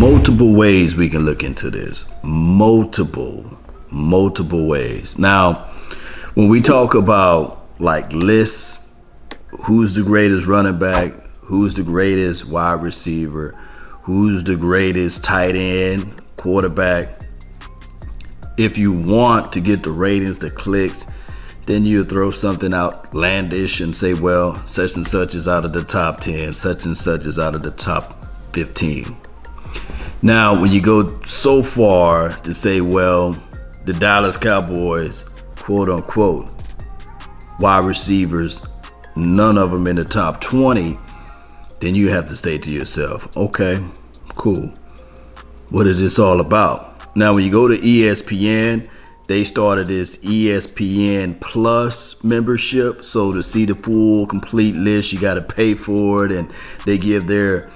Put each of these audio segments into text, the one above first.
multiple ways we can look into this. Multiple ways. Now, when we talk about like lists, who's the greatest running back, who's the greatest wide receiver, who's the greatest tight end, quarterback, if you want to get the ratings, the clicks, then you throw something outlandish and say, well, such and such is out of the top 10, such and such is out of the top 15. Now, when you go so far to say, well, the Dallas Cowboys, quote unquote, wide receivers, none of them in the top 20, then you have to say to yourself, okay, cool. What is this all about? Now, when you go to ESPN, they started this ESPN Plus membership. So to see the full complete list, you got to pay for it. And they give their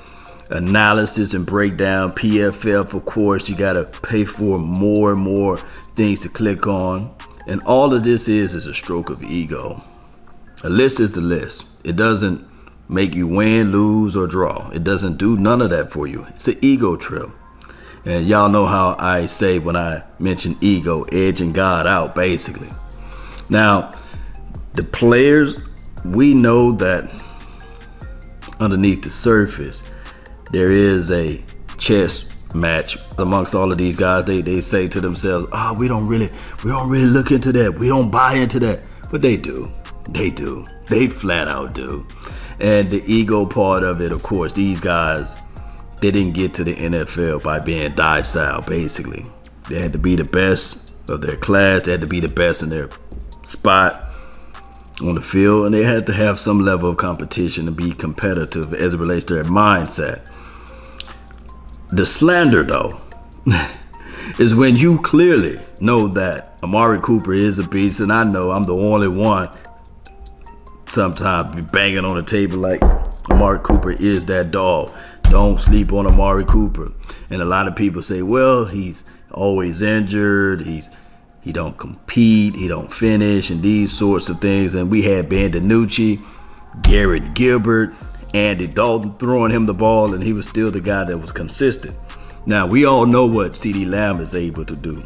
analysis and breakdown. PFF, of course, you got to pay for more and more things to click on. And all of this is a stroke of ego. A list is the list. It doesn't make you win, lose, or draw. It doesn't do none of that for you. It's an ego trip. And y'all know how I say when I mention ego, edging God out, basically. Now, the players, we know that underneath the surface, there is a chess match amongst all of these guys. They say to themselves, oh, we don't really look into that. We don't buy into that. But they do. They flat out do. And the ego part of it, of course, these guys, they didn't get to the NFL by being docile, basically. They had to be the best of their class. They had to be the best in their spot on the field. And they had to have some level of competition and be competitive as it relates to their mindset. The slander, though, is when you clearly know that Amari Cooper is a beast. And I know I'm the only one sometimes be banging on the table like Amari Cooper is that dog. Don't sleep on Amari Cooper. And a lot of people say, well, he's always injured. He don't compete. He don't finish and these sorts of things. And we had Ben DiNucci, Garrett Gilbert, Andy Dalton throwing him the ball, and he was still the guy that was consistent. Now, we all know what CeeDee Lamb is able to do.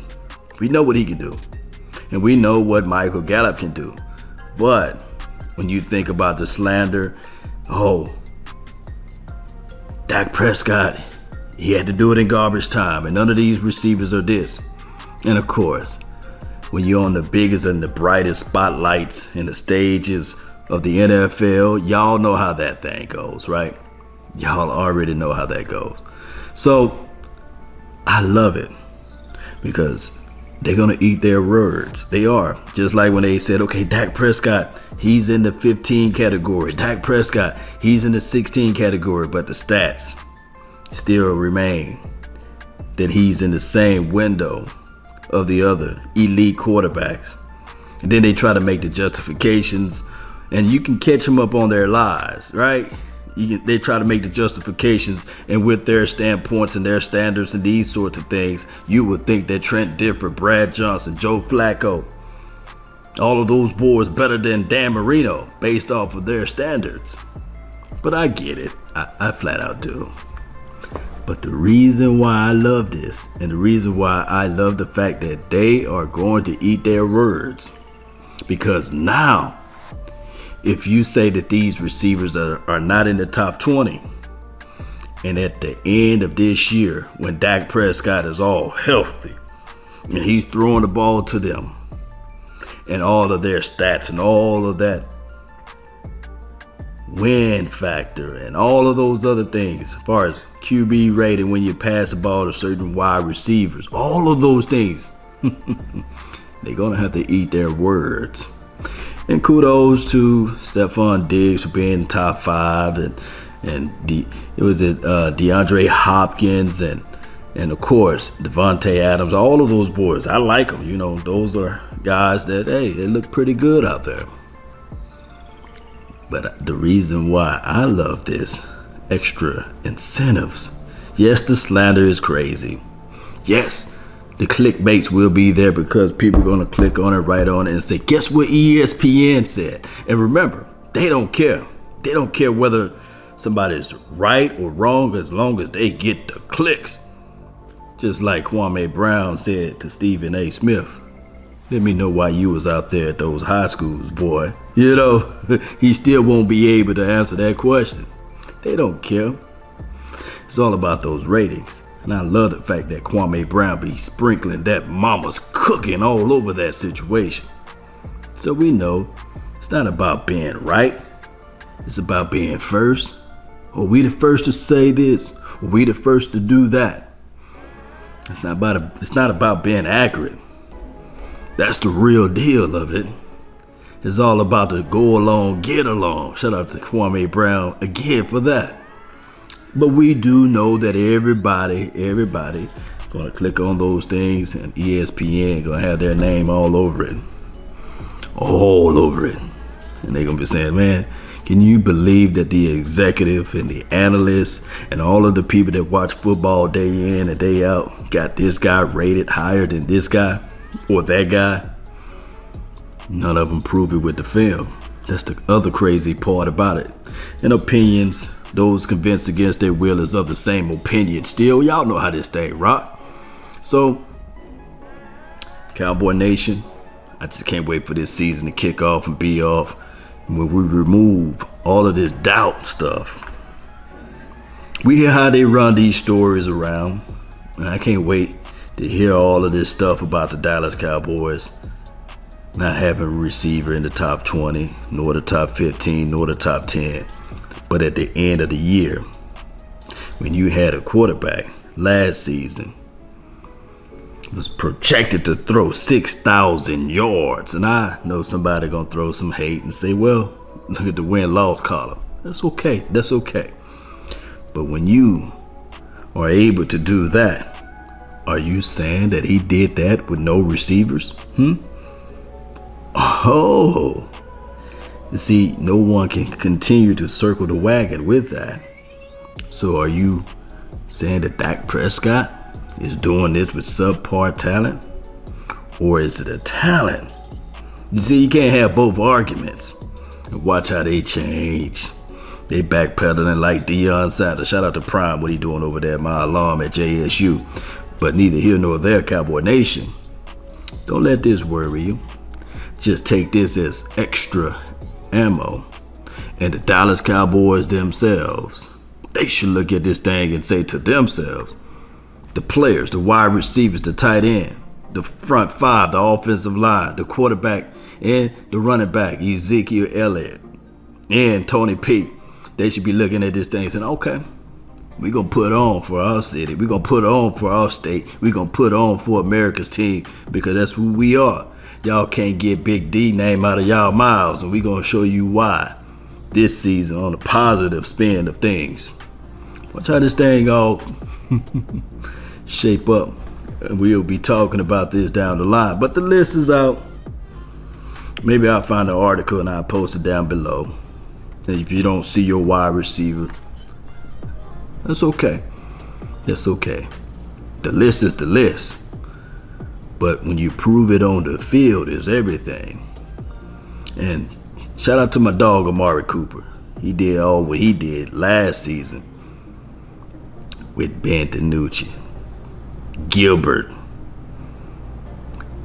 We know what he can do. And we know what Michael Gallup can do. But when you think about the slander, Dak Prescott, he had to do it in garbage time, and none of these receivers are this. And of course, when you're on the biggest and the brightest spotlights and the stages of the NFL, y'all know how that thing goes, right? Y'all already know how that goes. So I love it because they're going to eat their words. They are. Just like when they said, okay, Dak Prescott, he's in the 15 category. Dak Prescott, he's in the 16 category, but the stats still remain that he's in the same window of the other elite quarterbacks. And then they try to make the justifications, and you can catch them up on their lies, right? They try to make the justifications, and with their standpoints and their standards and these sorts of things, you would think that Trent Dilfer, Brad Johnson, Joe Flacco, all of those boys better than Dan Marino based off of their standards. But I get it. I flat out do. But the reason why I love this, and the reason why I love the fact that they are going to eat their words, because now, if you say that these receivers are not in the top 20, and at the end of this year, when Dak Prescott is all healthy, and he's throwing the ball to them, and all of their stats and all of that win factor and all of those other things, as far as QB rating when you pass the ball to certain wide receivers, all of those things, they're going to have to eat their words. And kudos to Stephon Diggs for being top 5, and DeAndre Hopkins and of course Devontae Adams, all of those boys. I like them. You know, those are guys that, hey, they look pretty good out there. But the reason why I love this, extra incentives. Yes, the slander is crazy. Yes, the clickbaits will be there because people are going to click on it, right on it, and say, guess what ESPN said? And remember, they don't care. They don't care whether somebody's right or wrong as long as they get the clicks. Just like Kwame Brown said to Stephen A. Smith, let me know why you was out there at those high schools, boy. You know, he still won't be able to answer that question. They don't care. It's all about those ratings. And I love the fact that Kwame Brown be sprinkling that mama's cooking all over that situation. So we know it's not about being right. It's about being first. Are we the first to say this? Are we the first to do that? It's not about being accurate. That's the real deal of it. It's all about the go along, get along. Shout out to Kwame Brown again for that. But we do know that everybody gonna click on those things, and ESPN gonna have their name all over it. All over it. And they're gonna be saying, man, can you believe that the executive and the analysts and all of the people that watch football day in and day out got this guy rated higher than this guy or that guy? None of them prove it with the film. That's the other crazy part about it. And opinions, those convinced against their will is of the same opinion still. Y'all know how this thing rock. So, Cowboy Nation, I just can't wait for this season to kick off and be off. When we remove all of this doubt stuff, we hear how they run these stories around. And I can't wait to hear all of this stuff about the Dallas Cowboys not having a receiver in the top 20, nor the top 15, nor the top 10. But at the end of the year, when you had a quarterback last season was projected to throw 6,000 yards, and I know somebody gonna throw some hate and say, well, look at the win-loss column. That's okay. That's okay. But when you are able to do that, are you saying that he did that with no receivers? Oh, you see, no one can continue to circle the wagon with that. So are you saying that Dak Prescott is doing this with subpar talent? Or is it a talent? You see, you can't have both arguments. And watch how they change. They backpedaling like Deion Sanders. Shout out to Prime, what he doing over there, my alum at JSU. But neither here nor there, Cowboy Nation. Don't let this worry you. Just take this as extra ammo. And the Dallas Cowboys themselves, they should look at this thing and say to themselves, the players, the wide receivers, the tight end, the front five, the offensive line, the quarterback, and the running back, Ezekiel Elliott, and Tony P, they should be looking at this thing and saying, okay, we're going to put on for our city. We're going to put on for our state. We're going to put on for America's team because that's who we are. Y'all can't get Big D name out of y'all mouths, and we're going to show you why this season on the positive spin of things. Watch how this thing all shape up. And we'll be talking about this down the line. But the list is out. Maybe I'll find an article and I'll post it down below. And if you don't see your wide receiver, that's okay. That's okay. The list is the list. But when you prove it on the field is everything. And shout out to my dog Amari Cooper. He did all what he did last season with Ben DiNucci, Gilbert,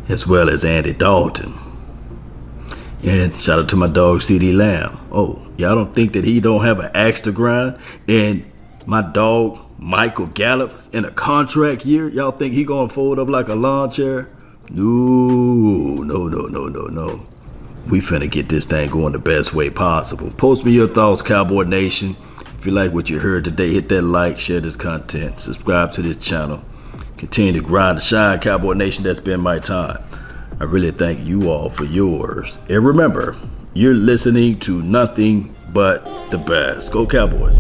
as well as Andy Dalton. And shout out to my dog CeeDee Lamb. Oh, y'all don't think that he don't have an axe to grind? And my dog Michael Gallup in a contract year, y'all think he gonna fold up like a lawn chair? No. We finna get this thing going the best way possible. Post me your thoughts, Cowboy Nation. If you like what you heard today, hit that like, share this content, subscribe to this channel. Continue to grind and shine, Cowboy Nation. That's been my time. I really thank you all for yours. And remember, you're listening to nothing but the best. Go Cowboys.